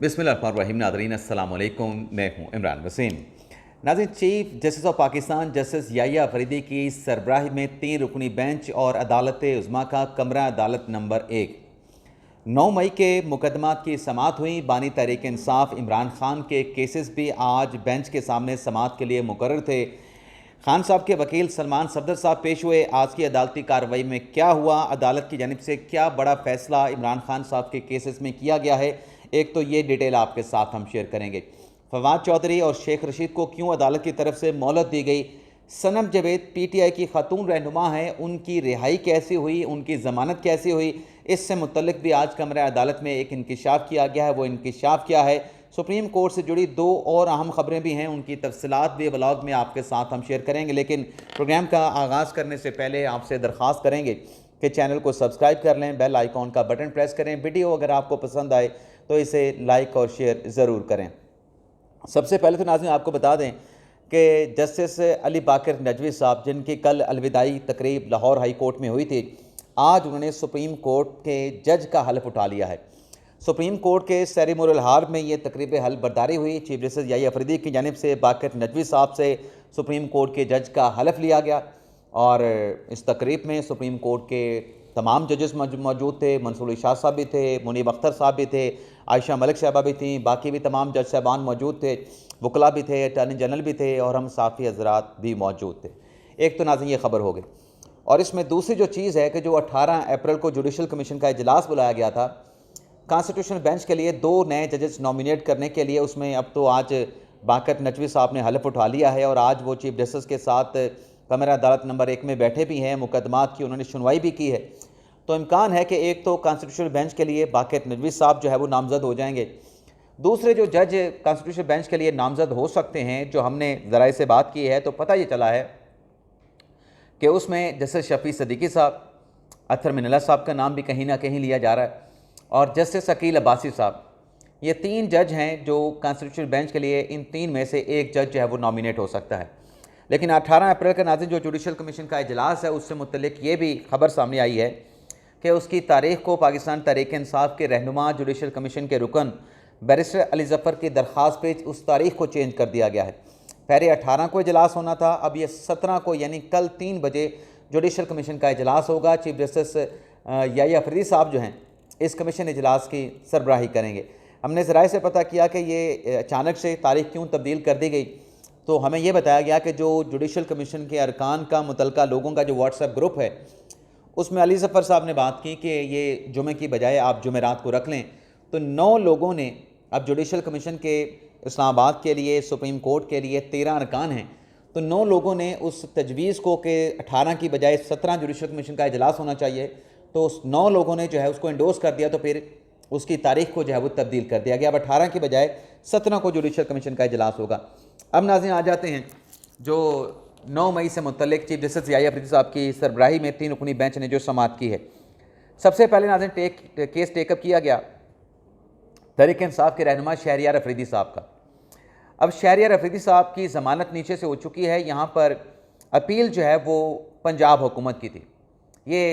बिस्मिल्लाहिर्रहमानिर्रहीम। नाज़रीन अस्सलाम वालेकुम, मैं हूँ इमरान वसीम। नाज़रीन, chief justice of Pakistan justice Yahya Afridi की सरबराही में 3 रुकनी बेंच और अदालत उज़्मा का कमरा अदालत नंबर 1 9 मई के मुकदमात की समाअत हुई। बानी तहरीक इंसाफ इमरान खान के केसेस भी आज बेंच के सामने समाअत के लिए मुकर्रर थे। खान साहब के वकील सलमान सफदर साहब पेश हुए। आज की अदालती कार्रवाई में क्या हुआ, अदालत की जानिब से क्या बड़ा फैसला इमरान खान साहब के केसेस में किया गया है, एक तो ये डिटेल आपके साथ हम शेयर करेंगे। फवाद चौधरी और शेख रशीद को क्यों अदालत की तरफ से मोहलत दी गई, सनम जवेद पीटीआई की खातून रहनुमा हैं, उनकी रिहाई कैसी हुई, उनकी ज़मानत कैसी हुई, इससे मुतल्लिक भी आज कमरा अदालत में एक इंकिशाफ किया गया है। वो इंकिशाफ क्या है, सुप्रीम कोर्ट से जुड़ी 2 और अहम खबरें भी हैं, उनकी तफसीलात भी व्लॉग में आपके साथ हम शेयर करेंगे। लेकिन प्रोग्राम का आगाज़ करने से पहले आपसे दरख्वास्त करेंगे कि चैनल को सब्सक्राइब कर लें, बेल आइकॉन का बटन प्रेस करें। वीडियो अगर आपको पसंद आए तो इसे लाइक और शेयर ज़रूर करें। सबसे पहले तो नाज़रीन आपको बता दें कि जस्टिस अली बाकर नजवी साहब, जिनकी कल अलविदाई तकरीब लाहौर हाई कोर्ट में हुई थी, आज उन्होंने सुप्रीम कोर्ट के जज का हल्फ उठा लिया है। सुप्रीम कोर्ट के सेरेमोनियल हॉल में ये तकरीब हल्फ बर्दारी हुई। चीफ जस्टिस याहिया अफरीदी की जानिब से बाकर नजवी साहब से सुप्रीम कोर्ट के जज का हल्फ लिया गया और इस तकरीब में सुप्रीम कोर्ट के तमाम जजेस मौजूद थे। मंसूर शाह साहब भी थे, मुनीब अख्तर साहब भी थे, आयशा मलिक साहबा भी थी, बाकी भी तमाम जज साहबान मौजूद थे, वकला भी थे, अटॉर्नी जनरल भी थे और हम साफ़ी हजरात भी मौजूद थे। एक तो नाज़रीन ये खबर हो गई, और इसमें दूसरी जो चीज़ है कि जो 18 अप्रैल को जुडिशल कमीशन का इजलास बुलाया गया था कॉन्स्टिट्यूशनल बेंच के लिए 2 नए जजेस नॉमिनेट करने के लिए, उसमें अब तो आज बाकर नजवी साहब ने हल्फ उठा लिया है और आज वो चीफ जस्टिस के साथ कमरा अदालत नंबर 1 में बैठे भी हैं, मुकदमात की उन्होंने सुनवाई भी की है। तो इम्कान है कि एक तो कॉन्स्टिट्यूशनल बेंच के लिए बाकर नजवी साहब जो है वो नामजद हो जाएंगे। दूसरे जो जज कॉन्स्टिट्यूशनल बेंच के लिए नामजद हो सकते हैं, जो हमने ज़राए से बात की है, तो पता ये चला है कि उसमें जस्टिस शफी सदीकी साहब, अतर मिनल्ला साहब का नाम भी कहीं ना कहीं लिया जा रहा है और जस्टिस अकील अब्बासी साहब। ये 3 जज हैं जो कॉन्स्टिट्यूशनल बेंच के लिए, इन 3 में से एक जज जो है वो नॉमिनेट हो सकता है। लेकिन 18 अप्रैल का नाज़रीन जो जुडिशल कमीशन का इजलास है, उससे मुतल्लिक ये भी खबर सामने आई है कि उसकी तारीख को पाकिस्तान तहरीक इंसाफ के रहनुमा जुडिशल कमीशन के रुकन बैरिस्टर अली ज़फ़र की दरख्वास्त पे उस तारीख को चेंज कर दिया गया है। पहले 18 को इजलास होना था, अब ये 17 को यानी कल 3 बजे जुडिशल कमीशन का इजलास होगा। चीफ जस्टिस याहिया अफरीदी साहब जो हैं इस कमीशन इजलास की सरबराही करेंगे। हमने ज़राए से पता किया कि ये अचानक से तारीख क्यों तब्दील कर दी गई, तो हमें यह बताया गया कि जो जुडिशल कमीशन के अरकान का मुतलका लोगों का जो व्हाट्सएप ग्रुप है, उसमें अली ज़फ़र साहब ने बात की कि ये जुमे की बजाय आप जुमेरात को रख लें। तो 9 लोगों ने अब जुडिशल कमीशन के इस्लामाबाद के लिए, सुप्रीम कोर्ट के लिए 13 अरकान हैं, तो 9 लोगों ने उस तजवीज़ को कि 18 की बजाय 17 जुडिशल कमीशन का इजलास होना चाहिए, तो उस 9 लोगों ने जो है उसको इंडोर्स कर दिया। तो फिर उसकी तारीख को जो है वो तब्दील कर दिया गया। अब 18 की बजाय 17 को जुडिशल कमीशन का इजलास होगा। अब नाज़रीन आ जाते हैं जो 9 मई से मुतल्लिक चीफ जस्टिस याहिया अफरीदी साहब की सरबराही में 3 रुकनी बेंच ने जो समाअत की है। सबसे पहले नाज़रीन केस टेकअप किया गया तहरीक इंसाफ के रहनुमा शहरियार अफरीदी साहब का। अब शहरियार अफरीदी साहब की ज़मानत नीचे से हो चुकी है। यहाँ पर अपील जो है वो पंजाब हुकूमत की थी। ये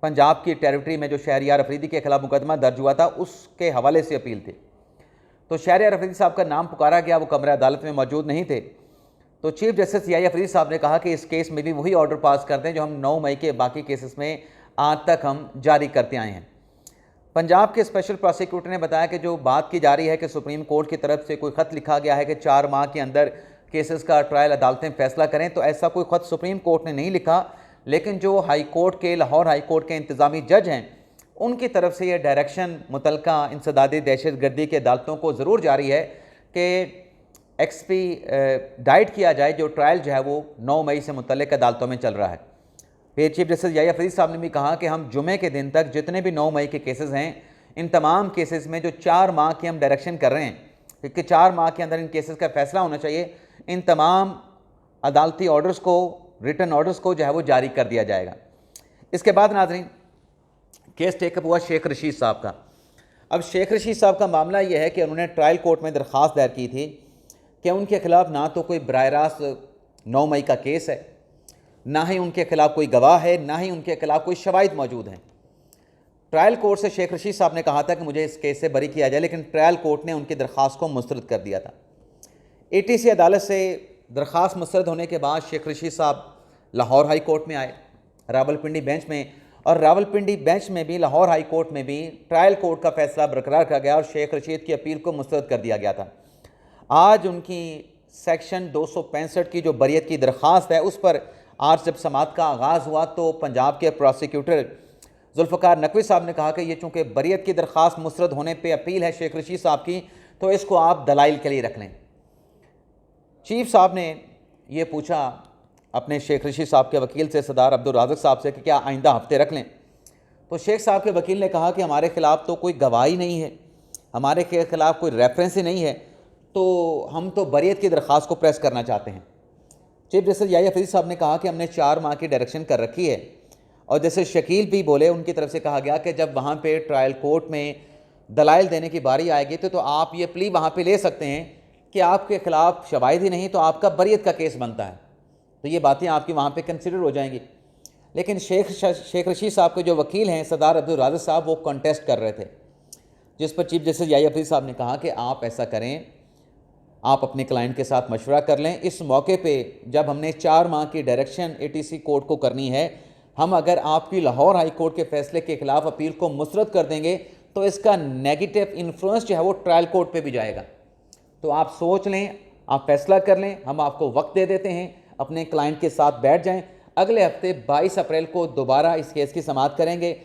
पंजाब की टेरिटरी में जो शहरियार अफरीदी के खिलाफ मुकदमा दर्ज हुआ था, उसके हवाले से अपील थी। तो शहरियार अफरीदी साहब का नाम पुकारा गया, वो कमरा अदालत में मौजूद नहीं थे। तो चीफ जस्टिस याहिया अफरीदी साहब ने कहा कि इस केस में भी वही ऑर्डर पास कर दें जो हम 9 मई के बाकी केसेस में आज तक हम जारी करते आए हैं। पंजाब के स्पेशल प्रोसिक्यूटर ने बताया कि जो बात की जा रही है कि सुप्रीम कोर्ट की तरफ से कोई ख़त लिखा गया है कि 4 माह के अंदर केसेस का ट्रायल अदालतें फैसला करें, तो ऐसा कोई ख़त सुप्रीम कोर्ट ने नहीं लिखा। लेकिन जो हाई कोर्ट के, लाहौर हाई कोर्ट के इंतज़ामी जज हैं, उनकी तरफ से ये डायरेक्शन मुतलका इंसदादी दहशत गर्दी के अदालतों को ज़रूर जारी है कि एक्सपीडाइट किया जाए जो ट्रायल जो है वो 9 मई से मुतल्लिक अदालतों में चल रहा है। फिर चीफ जस्टिस याहिया अफरीदी साहब ने भी कहा कि हम जुमे के दिन तक जितने भी 9 मई के केसेस हैं, इन तमाम केसेस में जो 4 माह की हम डायरेक्शन कर रहे हैं, क्योंकि 4 माह के अंदर इन केसेस का फैसला होना चाहिए, इन तमाम अदालती ऑर्डर्स को, रिटन ऑर्डर्स को जो है वो जारी कर दिया जाएगा। इसके बाद नाज़रीन केस टेकअप हुआ शेख रशीद साहब का। अब शेख रशीद साहब का मामला यह है कि उन्होंने ट्रायल कोर्ट में दरख्वास्त दायर की थी कि उनके खिलाफ ना तो कोई बराह रास्त 9 मई का केस है, ना ही उनके खिलाफ कोई गवाह है, ना ही उनके खिलाफ कोई शवाहिद मौजूद हैं। ट्रायल कोर्ट से शेख रशीद साहब ने कहा था कि मुझे इस केस से बरी किया जाए, लेकिन ट्रायल कोर्ट ने उनकी दरख्वास्त को मुस्तरद कर दिया था। ATC अदालत से दरख्वास्त मुस्तरद होने के बाद शेख रशीद साहब लाहौर हाई कोर्ट में आए, रावलपिंडी बेंच में, और रावलपिंडी बेंच में भी, लाहौर हाई कोर्ट में भी ट्रायल कोर्ट का फैसला बरकरार किया गया और शेख रशीद की अपील को मुस्तरद कर दिया गया था। आज उनकी सेक्शन 265 की जो बरियत की दरख्वास्त है, उस पर आज जब समाअत का आगाज़ हुआ तो पंजाब के प्रोसिक्यूटर जुल्फ़िकार नकवी साहब ने कहा कि ये चूँकि बरियत की दरख्वास्त मुस्तरद होने पर अपील है शेख रशीद साहब की, तो इसको आप दलाइल के लिए रख लें। चीफ साहब ने ये पूछा अपने शेख रशीद साहब के वकील से, सरदार अब्दुल राज़िक साहब से, कि क्या आइंदा हफ्ते रख लें। तो शेख साहब के वकील ने कहा कि हमारे ख़िलाफ़ तो कोई गवाही नहीं है, हमारे के ख़िलाफ़ कोई रेफरेंस ही नहीं है, तो हम तो बरियत की दरख्वास्त को प्रेस करना चाहते हैं। चीफ जस्टिस याहिया फरीदी साहब ने कहा कि हमने 4 माह की डायरेक्शन कर रखी है, और जैसे शकील भी बोले, उनकी तरफ से कहा गया कि जब वहाँ पे ट्रायल कोर्ट में दलाइल देने की बारी आएगी तो आप ये प्ली वहाँ पे ले सकते हैं कि आपके ख़िलाफ़ शवाहिद ही नहीं तो आपका बरियत का केस बनता है, तो ये बातें आपकी वहाँ पे कंसिडर हो जाएंगी। लेकिन शेख रशीद साहब के जो वकील हैं सरदार अब्दुल राज़िक साहब, वो कंटेस्ट कर रहे थे, जिस पर चीफ जस्टिस याहिया फरीदी साहब ने कहा कि आप ऐसा करें, आप अपने क्लाइंट के साथ मशवरा कर लें। इस मौके पे जब हमने 4 माह की डायरेक्शन ATC कोर्ट को करनी है, हम अगर आपकी लाहौर हाई कोर्ट के फैसले के ख़िलाफ़ अपील को मुस्तरद कर देंगे तो इसका नेगेटिव इन्फ्लुएंस जो है वो ट्रायल कोर्ट पे भी जाएगा। तो आप सोच लें, आप फैसला कर लें, हम आपको वक्त दे देते हैं, अपने क्लाइंट के साथ बैठ जाएं। अगले हफ्ते 22 अप्रैल को दोबारा इस केस की समाअत करेंगे।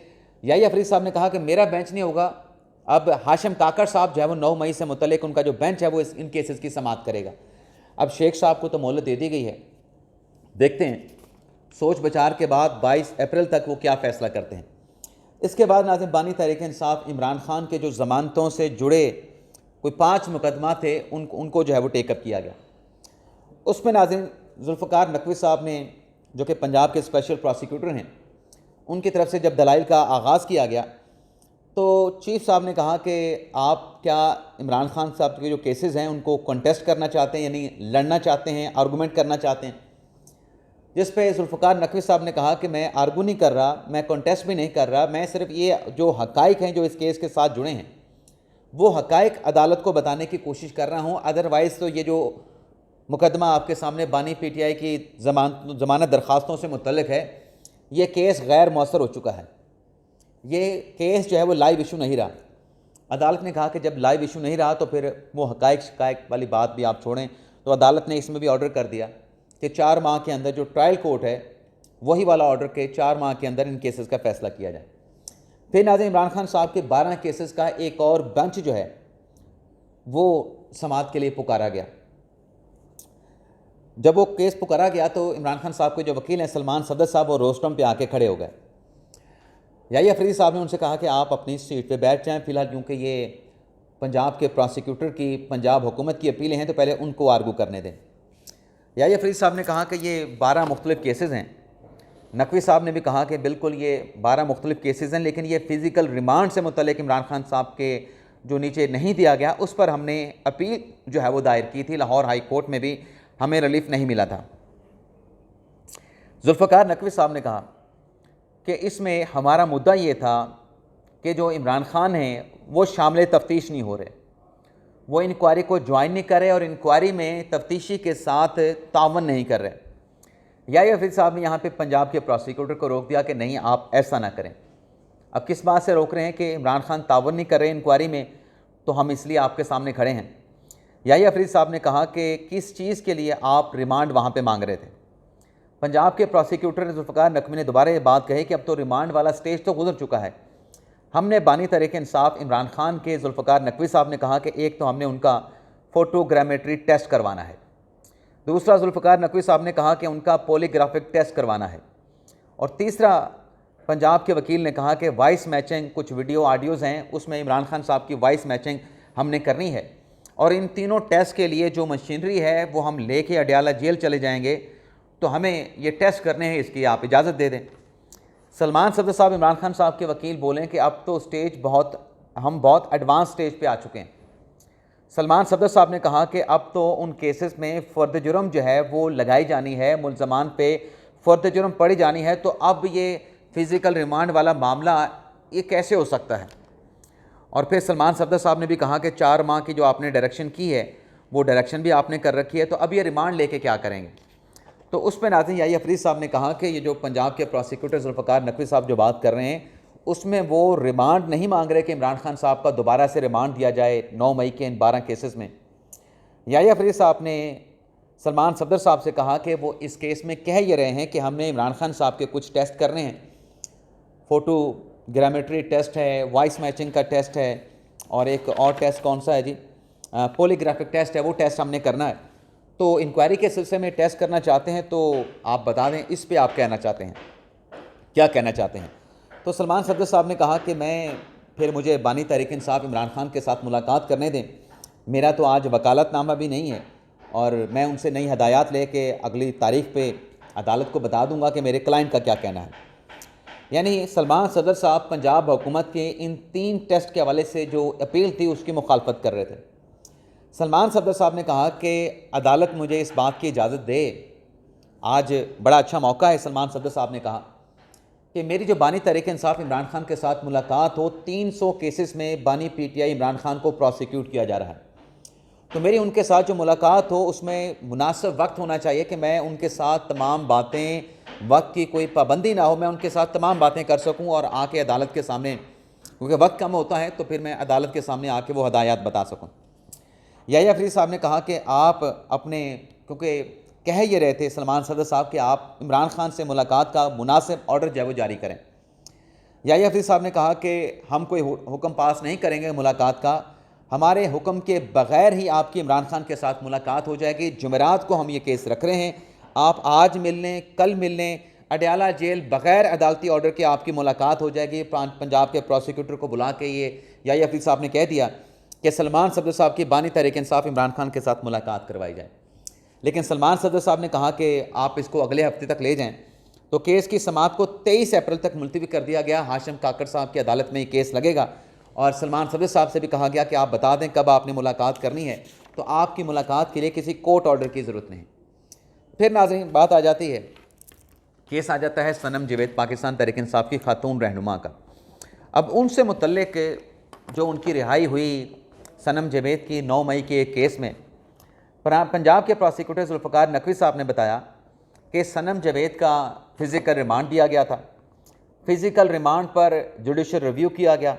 याहिया फरीदी साहब ने कहा कि मेरा बेंच नहीं होगा, अब हाशिम काकड़ साहब जो है वो 9 मई से मुतल्लिक उनका जो बेंच है वो इन केसेस की समाअत करेगा। अब शेख साहब को तो मोहलत दे दी गई है, देखते हैं सोच विचार के बाद 22 अप्रैल तक वो क्या फ़ैसला करते हैं। इसके बाद नाज़िम बानी तहरीक इंसाफ इमरान खान के जो ज़मानतों से जुड़े कोई 5 मुकदमा थे उनको जो है वो टेकअप किया गया। उसमें नाज़िम जुल्फ़िकार नकवी साहब ने, जो कि पंजाब के स्पेशल प्रोसिक्यूटर हैं, उनकी तरफ से जब दलाइल का आगाज़ किया गया तो चीफ साहब ने कहा कि आप क्या इमरान खान साहब के जो केसेस हैं उनको कंटेस्ट करना चाहते हैं, यानी लड़ना चाहते हैं, आर्गूमेंट करना चाहते हैं। जिस पे जुल्फ़िकार नकवी साहब ने कहा कि मैं आर्गू नहीं कर रहा, मैं कंटेस्ट भी नहीं कर रहा, मैं सिर्फ ये जो हक़ाइक़ हैं जो इस केस के साथ जुड़े हैं वो हक़ाइक़ अदालत को बताने की कोशिश कर रहा हूँ। अदरवाइज़ तो ये जो मुकदमा आपके सामने बानी PTI की ज़मानत दरख्वास्तों से मुतल्लिक है, ये केस गैर मौसर हो चुका है। ये केस जो है वो लाइव इशू नहीं रहा। अदालत ने कहा कि जब लाइव इशू नहीं रहा तो फिर वो हक़ाइक़ शिकायत वाली बात भी आप छोड़ें। तो अदालत ने इसमें भी ऑर्डर कर दिया कि 4 माह के अंदर जो ट्रायल कोर्ट है वही वाला ऑर्डर के 4 माह के अंदर इन केसेस का फ़ैसला किया जाए। फिर नाज़िम इमरान खान साहब के 12 केसेस का एक और बेंच जो है वो समाअत के लिए पुकारा गया। जब वो केस पुकारा गया तो इमरान खान साहब के जो वकील हैं सलमान सफदर साहब, वो रोस्टम पे आके खड़े हो गए। याहिया फरीदी साहब ने उनसे कहा कि आप अपनी सीट पे बैठ जाएं फ़िलहाल, क्योंकि ये पंजाब के प्रोसिक्यूटर की पंजाब हुकूमत की अपीलें हैं तो पहले उनको आर्गू करने दें। याहिया फरीदी साहब ने कहा कि ये 12 मुख्तलिफ़ केसेस हैं। नकवी साहब ने भी कहा कि बिल्कुल ये 12 मुख्तलिफ़ केसेस हैं, लेकिन ये फ़िज़िकल रिमांड से मुतल्लिक इमरान खान साहब के जो नीचे नहीं दिया गया, उस पर हमने अपील जो है वो दायर की थी। लाहौर हाई कोर्ट में भी हमें रिलीफ नहीं मिला था। जुल्फ़िकार नकवी साहब ने कहा कि इसमें हमारा मुद्दा ये था कि जो इमरान खान हैं वो शामिल तफ्तीश नहीं हो रहे, वो इंक्वायरी को ज्वाइन नहीं कर रहे और इंक्वायरी में तफ्तीशी के साथ तावन नहीं कर रहे। याहिया फरीदी साहब ने यहाँ पे पंजाब के प्रोसिक्यूटर को रोक दिया कि नहीं, आप ऐसा ना करें। अब किस बात से रोक रहे हैं कि इमरान खान तावन नहीं कर रहे इंक्वायरी में, तो हम इसलिए आपके सामने खड़े हैं। याहिया फरीदी साहब ने कहा कि किस चीज़ के लिए आप रिमांड वहाँ पे मांग रहे थे। पंजाब के प्रोसिक्यूटर जुल्फ़िकार नकवी ने दोबारा ये बात कही कि अब तो रिमांड वाला स्टेज तो गुजर चुका है। हमने बानी तहरीक इंसाफ इमरान खान के जुल्फ़िकार नकवी साहब ने कहा कि एक तो हमने उनका फ़ोटोग्रामेट्री टेस्ट करवाना है, दूसरा जुल्फ़िकार नकवी साहब ने कहा कि उनका पॉलीग्राफिक टेस्ट करवाना है, और तीसरा पंजाब के वकील ने कहा कि वॉइस मैचिंग, कुछ वीडियो ऑडियोज़ हैं उसमें इमरान खान साहब की वॉइस मैचिंग हमने करनी है, और इन तीनों टेस्ट के लिए जो मशीनरी है वो हम लेके अडयाला जेल चले जाएंगे, तो हमें ये टेस्ट करने हैं, इसकी आप इजाज़त दे दें। सलमान सफदर साहब इमरान खान साहब के वकील बोलें कि अब तो स्टेज हम बहुत एडवांस स्टेज पे आ चुके हैं। सलमान सफदर साहब ने कहा कि अब तो उन केसेस में फ़र्द जुर्म जो है वो लगाई जानी है, मुल्ज़मान पे फ़र्द जुर्म पड़ी जानी है, तो अब ये फ़िज़िकल रिमांड वाला मामला ये कैसे हो सकता है। और फिर सलमान सफदर साहब ने भी कहा कि 4 माह की जो आपने डायरेक्शन की है वो डायरेक्शन भी आपने कर रखी है, तो अब ये रिमांड लेके क्या करेंगे। तो उस पर नाज़रीन याहिया फरीद साहब ने कहा कि ये जो पंजाब के प्रोसिक्यूटर जुल्फ़िकार नकवी साहब जो बात कर रहे हैं उसमें वो रिमांड नहीं मांग रहे कि इमरान खान साहब का दोबारा से रिमांड दिया जाए 9 मई के इन 12 केसेस में। याहिया फरीद साहब ने सलमान सफदर साहब से कहा कि वो इस केस में कह ये रहे हैं कि हमने इमरान खान साहब के कुछ टेस्ट करने हैं, फोटोग्रामेट्री टेस्ट है, वॉइस मैचिंग का टेस्ट है, और एक और टेस्ट कौन सा है जी, पॉलीग्राफिक टेस्ट है, वो टेस्ट हमने करना है। तो इंक्वायरी के सिलसिले में टेस्ट करना चाहते हैं, तो आप बता दें इस पे आप कहना चाहते हैं, क्या कहना चाहते हैं। तो सलमान सफदर साहब ने कहा कि फिर मुझे बानी तहरीक इंसाफ इमरान खान के साथ मुलाकात करने दें, मेरा तो आज वकालतनामा भी नहीं है और मैं उनसे नई हदायत लेके अगली तारीख पे अदालत को बता दूंगा कि मेरे क्लाइंट का क्या कहना है। यानी सलमान सफदर साहब पंजाब हुकूमत के इन 3 टेस्ट के हवाले से जो अपील थी उसकी मुखालफत कर रहे थे। सलमान सफदर साहब ने कहा कि अदालत मुझे इस बात की इजाज़त दे, आज बड़ा अच्छा मौका है। सलमान सफदर साहब ने कहा कि मेरी जो बानी तहरीक इंसाफ इमरान खान के साथ मुलाकात हो, 300 केसेस में बानी पीटीआई इमरान खान को प्रोसिक्यूट किया जा रहा है, तो मेरी उनके साथ जो मुलाकात हो उसमें मुनासिब वक्त होना चाहिए कि मैं उनके साथ तमाम बातें, वक्त की कोई पाबंदी ना हो, मैं उनके साथ तमाम बातें कर सकूं और आके अदालत के सामने, क्योंकि वक्त कम होता है, तो फिर मैं अदालत के सामने आके वो हदायत बता सकूं। याहिया फरीद साहब ने कहा कि आप अपने, क्योंकि कह ये रहे थे सलमान सफदर साहब कि आप इमरान खान से मुलाकात का मुनासिब ऑर्डर जो है वो जारी करें। याहिया फरीद साहब ने कहा कि हम कोई हुक्म पास नहीं करेंगे मुलाकात का, हमारे हुक्म के बग़ैर ही आपकी इमरान खान के साथ मुलाकात हो जाएगी। जुमेरात को हम ये केस रख रहे हैं, आप आज मिल लें, कल मिल लें, अडयाला जेल बग़ैर अदालती ऑर्डर के आपकी मुलाकात हो जाएगी। पंजाब के प्रोसिक्यूटर को बुला के ये याहिया फरीद साहब ने कह दिया कि सलमान सफदर साहब की बानी तहरीक इंसाफ इमरान खान के साथ मुलाकात करवाई जाए। लेकिन सलमान सफदर साहब ने कहा कि आप इसको अगले हफ्ते तक ले जाएँ, तो केस की समाअत को 23 अप्रैल तक मुलतवी कर दिया गया। हाशिम काकड़ साहब की अदालत में ये केस लगेगा और सलमान सफदर साहब से भी कहा गया कि आप बता दें कब आपने मुलाकात करनी है, तो आपकी मुलाकात के लिए किसी कोर्ट ऑर्डर की ज़रूरत नहीं। फिर नाज़रीन बात आ जाती है, केस आ जाता है सनम जावेद पाकिस्तान तहरीक इंसाफ की खातून रहनुमा का। अब उनसे मुतल्लिक जो उनकी रिहाई हुई सनम जावेद की 9 मई के एक केस में, पंजाब के प्रोसिक्यूटर जुल्फ़िकार नकवी साहब ने बताया कि सनम जावेद का फ़िज़िकल रिमांड दिया गया था। फ़िज़िकल रिमांड पर जुडिशल रिव्यू किया गया।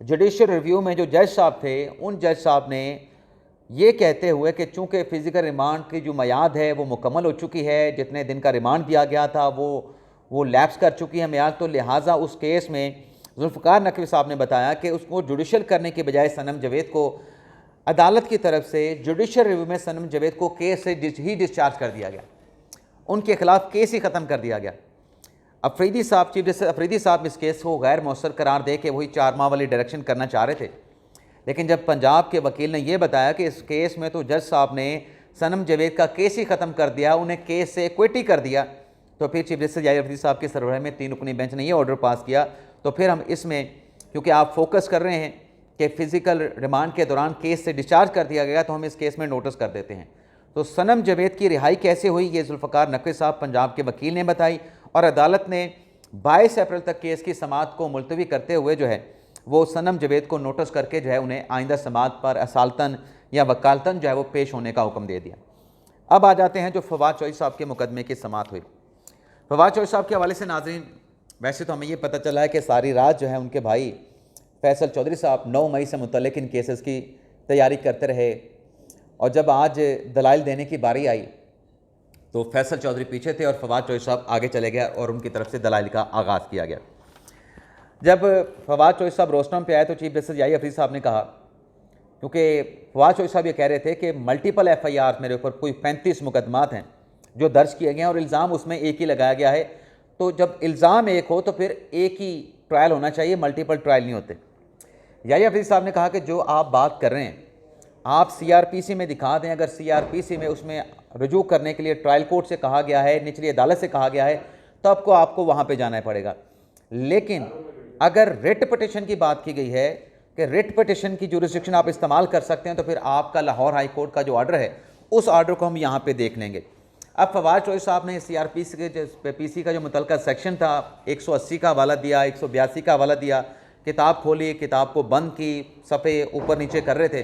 जुडिशल रिव्यू में जो जज साहब थे, उन जज साहब ने ये कहते हुए कि चूँकि फ़िज़िकल रिमांड की जो मियाद है वो मुकम्मल हो चुकी है, जितने दिन का रिमांड दिया गया था वो लैप्स कर चुकी है मियाद, तो लिहाजा उस केस में जुल्फ़िकार नकवी साहब ने बताया कि उसको जुडिशल करने के बजाय सनम जावेद को अदालत की तरफ से जुडिशल रिव्यू में सनम जावेद को केस से ही डिस्चार्ज कर दिया गया, उनके खिलाफ केस ही ख़त्म कर दिया गया। अफरीदी साहब, चीफ जस्टिस अफरीदी साहब इस केस को गैर मौसर करार दे के वही 4 माह वाली डायरेक्शन करना चाह रहे थे, लेकिन जब पंजाब के वकील ने यह बताया कि इस केस में तो जज साहब ने सनम जावेद का केस ही ख़त्म कर दिया, उन्हें केस से एक्विटी कर दिया, तो फिर चीफ जस्टिस याहिया फरीद साहब की सरबराही में 3 रुकनी बेंच ने यह ऑर्डर पास किया। तो फिर हम इसमें, क्योंकि आप फोकस कर रहे हैं कि फ़िज़िकल रिमांड के दौरान केस से डिस्चार्ज कर दिया गया, तो हम इस केस में नोटिस कर देते हैं। तो सनम जावेद की रिहाई कैसे हुई, ये जुल्फ़िकार नकवी साहब पंजाब के वकील ने बताई, और अदालत ने 22 अप्रैल तक केस की समाअत को मुलतवी करते हुए जो है वो सनम जावेद को नोटिस करके जो है उन्हें आइंदा समाअत पर असालतन या वकालतन जो है वो पेश होने का हुक्म दे दिया। अब आ जाते हैं जो फवाद चौधरी साहब के मुकदमे की समाअत हुई। फवाद चौधरी साहब के हवाले से नाज़रीन, वैसे तो हमें ये पता चला है कि सारी रात जो है उनके भाई फैसल चौधरी साहब 9 मई से मुतल्लिक इन केसेस की तैयारी करते रहे, और जब आज दलाइल देने की बारी आई तो फैसल चौधरी पीछे थे और फवाद चौधरी साहब आगे चले गए और उनकी तरफ से दलाइल का आगाज़ किया गया। जब फवाद चौधरी साहब रोस्टम पे आए तो चीफ जस्टिस याहिया फरीद साहब ने कहा, क्योंकि फवाद चौधरी साहब ये कह रहे थे कि मल्टीपल FIR मेरे ऊपर कोई 35 मुकदमात हैं जो दर्ज किए गए हैं और इल्ज़ाम उसमें एक ही लगाया गया है, तो जब इल्ज़ाम एक हो तो फिर एक ही ट्रायल होना चाहिए, मल्टीपल ट्रायल नहीं होते। याहिया फरीद साहब ने कहा कि जो आप बात कर रहे हैं आप CRPC में दिखा दें, अगर CRPC में उसमें रजू करने के लिए ट्रायल कोर्ट से कहा गया है, निचली अदालत से कहा गया है, तब को आपको वहाँ पे जाना पड़ेगा। लेकिन अगर रिट पिटिशन की बात की गई है कि रिट पिटिशन की जुरिस्डिक्शन आप इस्तेमाल कर सकते हैं, तो फिर आपका लाहौर हाई कोर्ट का जो ऑर्डर है उस ऑर्डर को हम यहाँ पे देख लेंगे। अब फवाद चौधरी साहब ने CRPC का जो मुतलका सेक्शन था 180 का हवाला दिया, 182 का हवाला दिया, किताब खोली, किताब को बंद की, सफ़े ऊपर नीचे कर रहे थे।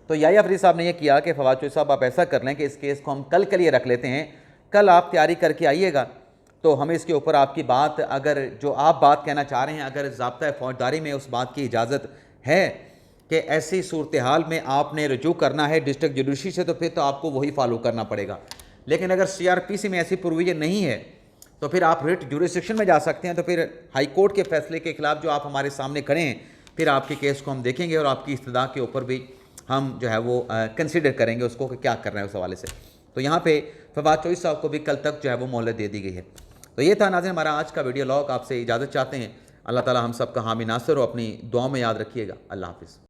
तो याहिया फरीद साहब ने यह किया कि फवाद चौधरी साहब आप ऐसा कर लें कि इस केस को हम कल के लिए रख लेते हैं, कल आप तैयारी करके आइएगा, तो हमें इसके ऊपर आपकी बात, अगर जो आप बात कहना चाह रहे हैं, अगर ज़ाब्ता फौजदारी में उस बात की इजाज़त है कि ऐसी सूरत हाल में आपने रजू करना है डिस्ट्रिक्ट जुडिशरी से, तो फिर तो आपको वही फॉलो करना पड़ेगा। लेकिन अगर CRPC में ऐसी प्रोविजन नहीं है तो फिर आप रिट जुरिस्डिक्शन में जा सकते हैं। तो फिर हाई कोर्ट के फैसले के खिलाफ जो आप हमारे सामने खड़े हैं, फिर आपके केस को हम देखेंगे और आपकी इस्तदा के ऊपर भी हम जो है वो कंसिडर करेंगे उसको कि क्या करना है उस हवाले से। तो यहाँ पे फवाद चौधरी साहब को भी कल तक जो है वो मोहलत दे दी गई है। तो ये था नाज़रीन हमारा आज का वीडियो लॉग। आपसे इजाज़त चाहते हैं। अल्लाह ताला हम सब का हामी नासिर हो, अपनी दुआ में याद रखिएगा। अल्लाह हाफिज़।